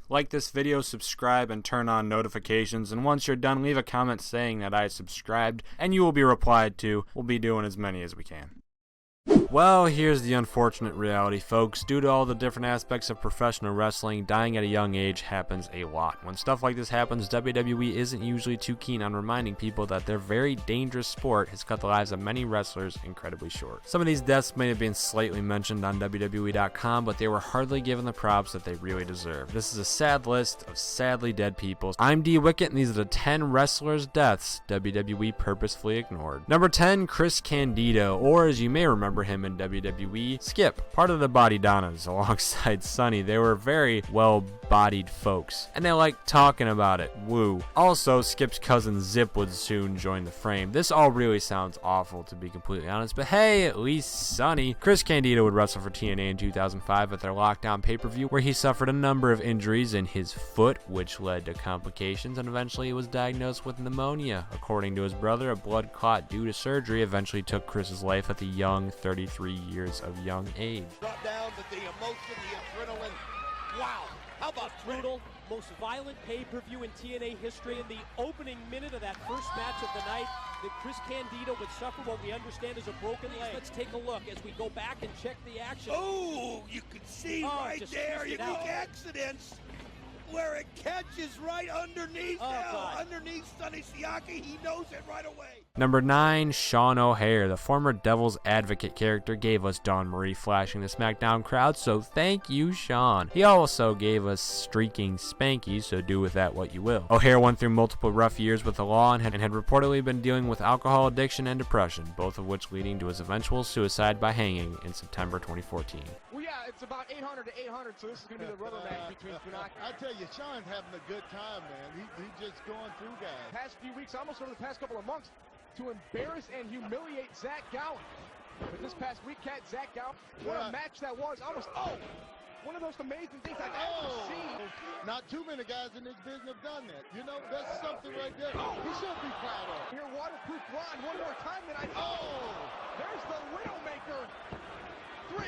Like this video, subscribe, and turn on notifications. And once you're done, leave a comment saying that I subscribed, and you will be replied to. We'll be doing as many as we can. Well, here's the unfortunate reality, folks. Due to all the different aspects of professional wrestling, dying at a young age happens a lot. When stuff like this happens, WWE isn't usually too keen on reminding people that their very dangerous sport has cut the lives of many wrestlers incredibly short. Some of these deaths may have been slightly mentioned on WWE.com, but they were hardly given the props that they really deserve. This is a sad list of sadly dead people. I'm D. Wicket, and these are the 10 wrestlers' deaths WWE purposefully ignored. Number 10, Chris Candido, or as you may remember him in WWE, Skip, part of the Body Donnas alongside Tunney. They were very well-bodied folks, and they liked talking about it. Woo. Also, Skip's cousin Zip would soon join the frame. This all really sounds awful, to be completely honest, but hey, at least Tunney. Chris Candido would wrestle for TNA in 2005 at their Lockdown pay-per-view, where he suffered a number of injuries in his foot, which led to complications, and eventually he was diagnosed with pneumonia. According to his brother, a blood clot due to surgery eventually took Chris's life at the young 33 years of young age. Brought down with the emotion, the adrenaline. Wow, how about brutal, most violent pay-per-view in TNA history. In the opening minute of that first match of the night, that Chris Candido would suffer what we understand is a broken leg. Let's take a look as we go back and check the action. Oh, you can see right there, unique accidents where it catches right underneath underneath Sonny Siaki. He knows it right away. Number 9, Sean O'Haire, the former Devil's Advocate character, gave us Dawn Marie flashing the SmackDown crowd, so thank you, Sean. He also gave us Streaking Spanky, so do with that what you will. O'Haire went through multiple rough years with the law and had reportedly been dealing with alcohol addiction and depression, both of which leading to his eventual suicide by hanging in September 2014. Well, yeah, it's about 800 to 800, so this is going to be the rubber match between Benoit. I tell you, Sean's having a good time, man. He's just going through guys. Past few weeks, almost over the past couple of months, to embarrass and humiliate Zach Gowen. But this past week, Zach Gowen, what a match that was. One of those amazing things I've ever seen. Not too many guys in this business have done that. You know, that's something right there. He should be proud of. Here, waterproof blonde, one more time than there's the Widowmaker. 3.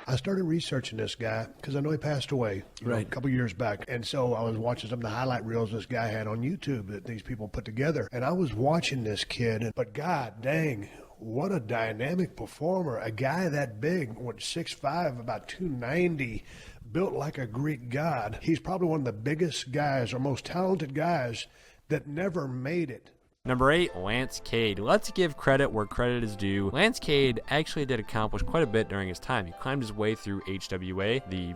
I started researching this guy because I know he passed away a couple years back. And so I was watching some of the highlight reels this guy had on YouTube that these people put together. And I was watching this kid, but god dang, what a dynamic performer. A guy that big, 6'5", about 290, built like a Greek god. He's probably one of the biggest guys or most talented guys that never made it. Number 8, Lance Cade. Let's give credit where credit is due. Lance Cade actually did accomplish quite a bit during his time. He climbed his way through HWA, the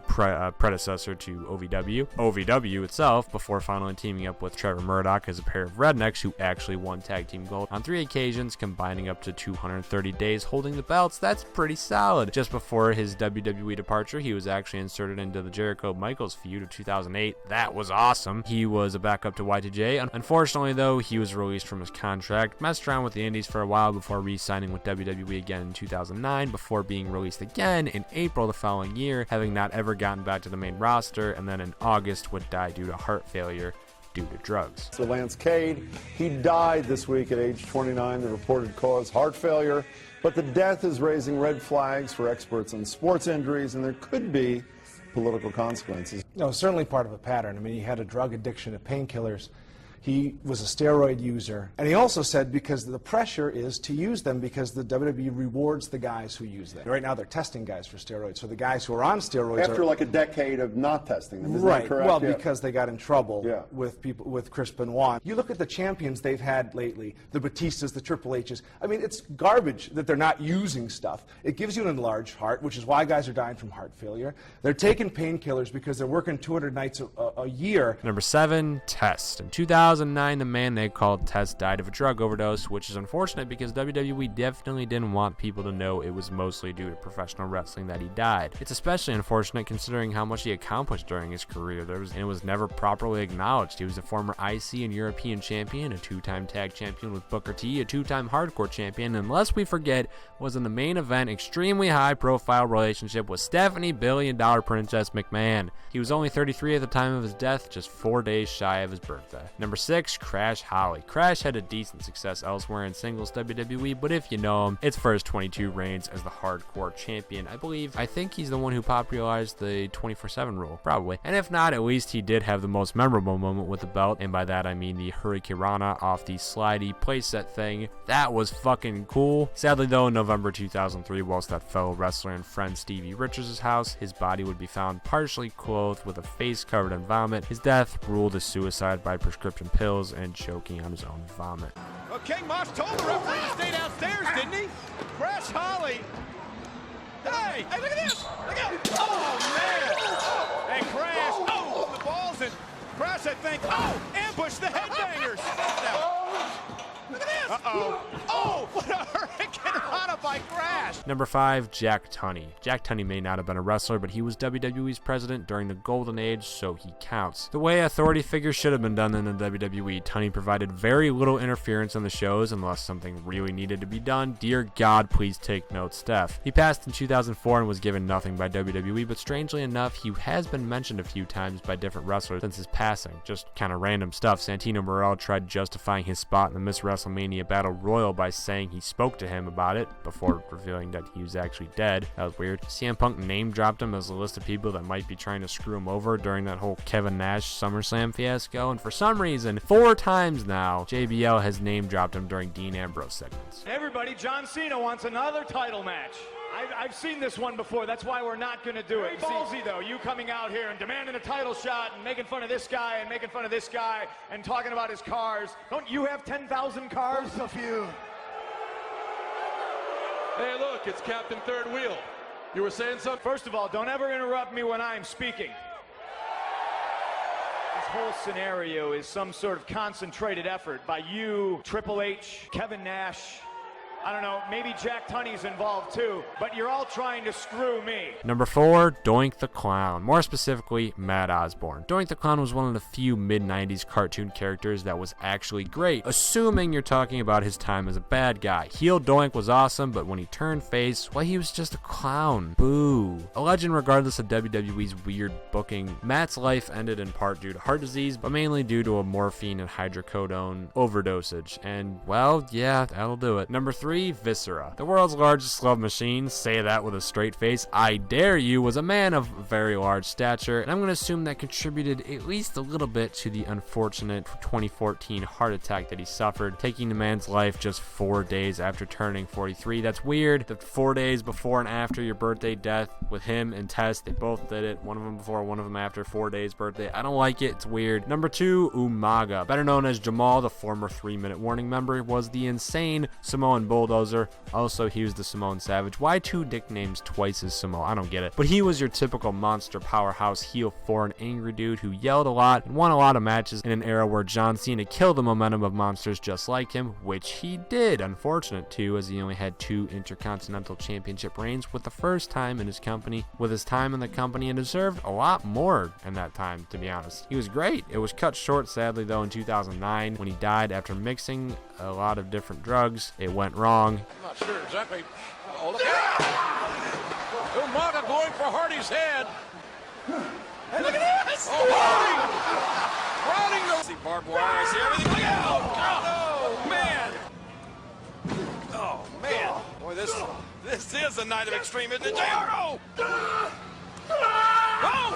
predecessor to OVW itself, before finally teaming up with Trevor Murdoch as a pair of rednecks who actually won tag team gold on 3 occasions, combining up to 230 days holding the belts. That's pretty solid. Just before his WWE departure, he was actually inserted into the Jericho-Michaels feud of 2008. That was awesome. He was a backup to Y2J. Unfortunately, though, he was released from his contract, messed around with the Indies for a while before re-signing with WWE again in 2009, before being released again in April the following year, having not ever gotten back to the main roster, and then in August would die due to heart failure due to drugs. So Lance Cade, he died this week at age 29. The reported cause, heart failure, but the death is raising red flags for experts on sports injuries, and there could be political consequences. No, certainly part of a pattern. I mean, he had a drug addiction to painkillers. He was a steroid user. And he also said because the pressure is to use them because the WWE rewards the guys who use them. Right now they're testing guys for steroids. So the guys who are on steroids after like a decade of not testing them, isn't right. that correct? Well, because they got in trouble with people, with Chris Benoit. You look at the champions they've had lately, the Batistas, the Triple H's. I mean, it's garbage that they're not using stuff. It gives you an enlarged heart, which is why guys are dying from heart failure. They're taking painkillers because they're working 200 nights a year. Number 7, Test. In 2009, the man they called Test died of a drug overdose, which is unfortunate because WWE definitely didn't want people to know it was mostly due to professional wrestling that he died. It's especially unfortunate considering how much he accomplished during his career. It was never properly acknowledged. He was a former IC and European champion, a 2-time tag champion with Booker T, a 2-time hardcore champion, and lest we forget, was in the main event extremely high-profile relationship with Stephanie Billion-Dollar Princess McMahon. He was only 33 at the time of his death, just 4 days shy of his birthday. Number 6, Crash Holly. Crash had a decent success elsewhere in singles WWE, but if you know him, it's for his 22 reigns as the hardcore champion. I think he's the one who popularized the 24/7 rule, probably. And if not, at least he did have the most memorable moment with the belt, and by that I mean the Hurricanrana off the slidey playset thing. That was fucking cool. Sadly though, in November 2003, whilst at fellow wrestler and friend Stevie Richards' house, his body would be found partially clothed with a face covered in vomit. His death ruled as suicide by prescription pills and choking on his own vomit. Well, King Moss told the referee to stay downstairs, didn't he? Crash Holly. Hey, look at this. Look at it. Oh, man. Hey, Crash. Oh, the ball's in. Crash, I think. Oh, ambush the headbangers. Look at this. Uh-oh. Oh, what a Hurricanrana by Crash. Number 5, Jack Tunney. Jack Tunney may not have been a wrestler, but he was WWE's president during the golden age, so he counts. The way authority figures should have been done in the WWE, Tunney provided very little interference on the shows unless something really needed to be done. Dear God, please take note, Steph. He passed in 2004 and was given nothing by WWE, but strangely enough, he has been mentioned a few times by different wrestlers since his passing. Just kind of random stuff. Santino Morel tried justifying his spot in the Miss WrestleMania Battle Royal by saying he spoke to him about it before revealing that he was actually dead. That was weird. CM Punk name dropped him as a list of people that might be trying to screw him over during that whole Kevin Nash SummerSlam fiasco, and for some reason, 4 times now, JBL has name dropped him during Dean Ambrose segments. Everybody, John Cena wants another title match. I've seen this one before. That's why we're not going to do it. Very ballsy, though, you coming out here and demanding a title shot and making fun of this guy and making fun of this guy and talking about his cars. Don't you have 10,000 cars? Both of you. Hey, look, it's Captain Third Wheel. You were saying something? First of all, don't ever interrupt me when I'm speaking. This whole scenario is some sort of concentrated effort by you, Triple H, Kevin Nash. I don't know, maybe Jack Tunney's involved too, but you're all trying to screw me. Number 4, Doink the Clown. More specifically, Matt Osborne. Doink the Clown was one of the few mid-90s cartoon characters that was actually great, assuming you're talking about his time as a bad guy. Heel Doink was awesome, but when he turned face, well, he was just a clown. Boo. A legend regardless of WWE's weird booking, Matt's life ended in part due to heart disease, but mainly due to a morphine and hydrocodone overdosage. And, well, yeah, that'll do it. Number 3, Viscera. The world's largest love machine, say that with a straight face, I dare you, was a man of very large stature, and I'm going to assume that contributed at least a little bit to the unfortunate 2014 heart attack that he suffered, taking the man's life just 4 days after turning 43. That's weird. The 4 days before and after your birthday death with him and Tess, they both did it. One of them before, one of them after 4 days birthday. I don't like it. It's weird. Number 2, Umaga. Better known as Jamal, the former 3-minute warning member, was the insane Samoan Bulldozer. Also, he was the Samoan Savage. Why 2 nicknames twice as Samoa? I don't get it. But he was your typical monster powerhouse heel foreign angry dude who yelled a lot and won a lot of matches in an era where John Cena killed the momentum of monsters just like him, which he did. Unfortunate too, as he only had 2 Intercontinental Championship reigns with the first time in his company. With his time in the company, and deserved a lot more in that time, to be honest. He was great. It was cut short, sadly, though, in 2009 when he died after mixing a lot of different drugs. It went wrong. I'm not sure exactly. Oh, look at Umaga going for Hardy's head. Hey, look at this! Oh, Hardy! Routing the... See barbed wire. I see everything. Look out! Oh, man! Oh, man. Boy, this is a night of extreme, isn't it? Oh! Oh!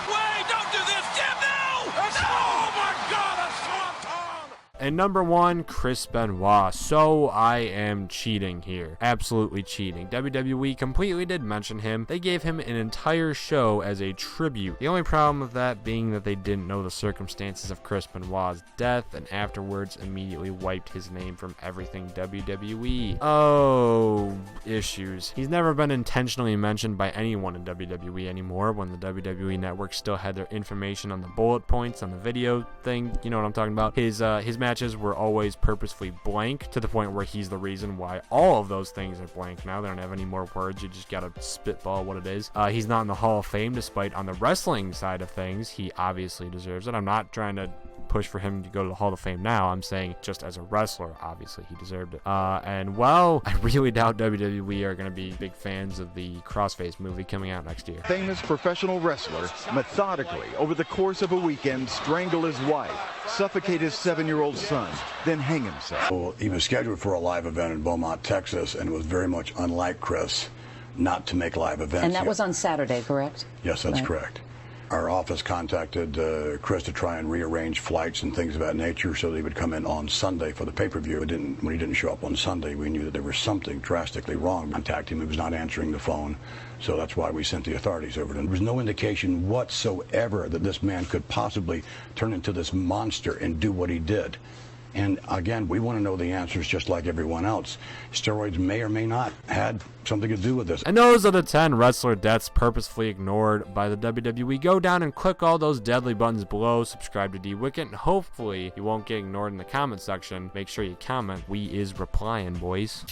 Wait, don't do this! Jim, no! Oh, my God! A swanton! And number 1, Chris Benoit. So I am cheating here. Absolutely cheating. WWE completely did mention him. They gave him an entire show as a tribute. The only problem with that being that they didn't know the circumstances of Chris Benoit's death, and afterwards immediately wiped his name from everything WWE. Oh, issues. He's never been intentionally mentioned by anyone in WWE anymore when the WWE Network still had their information on the bullet points on the video thing. You know what I'm talking about. His matches were always purposefully blank, to the point where he's the reason why all of those things are blank now. They don't have any more words. You just gotta spitball what it is. He's not in the Hall of Fame, despite on the wrestling side of things, he obviously deserves it. I'm not trying to push for him to go to the Hall of Fame now. I'm saying just as a wrestler, obviously he deserved it. And well, I really doubt WWE are going to be big fans of the Crossface movie coming out next year. Famous professional wrestler methodically over the course of a weekend strangle his wife, suffocate his 7-year-old son, then hang himself. Well, he was scheduled for a live event in Beaumont, Texas, and it was very much unlike Chris not to make live events. And that was on Saturday, correct? Yes, that's correct. Our office contacted Chris to try and rearrange flights and things of that nature so that he would come in on Sunday for the pay-per-view. When he didn't show up on Sunday, we knew that there was something drastically wrong. We contacted him. He was not answering the phone, so that's why we sent the authorities over to him. There was no indication whatsoever that this man could possibly turn into this monster and do what he did. And again, we want to know the answers just like everyone else. Steroids may or may not had something to do with this. And those are the 10 wrestler deaths purposefully ignored by the WWE. Go down and click all those deadly buttons below. Subscribe to D-Wicket, and hopefully you won't get ignored in the comment section. Make sure you comment. We is replying, boys.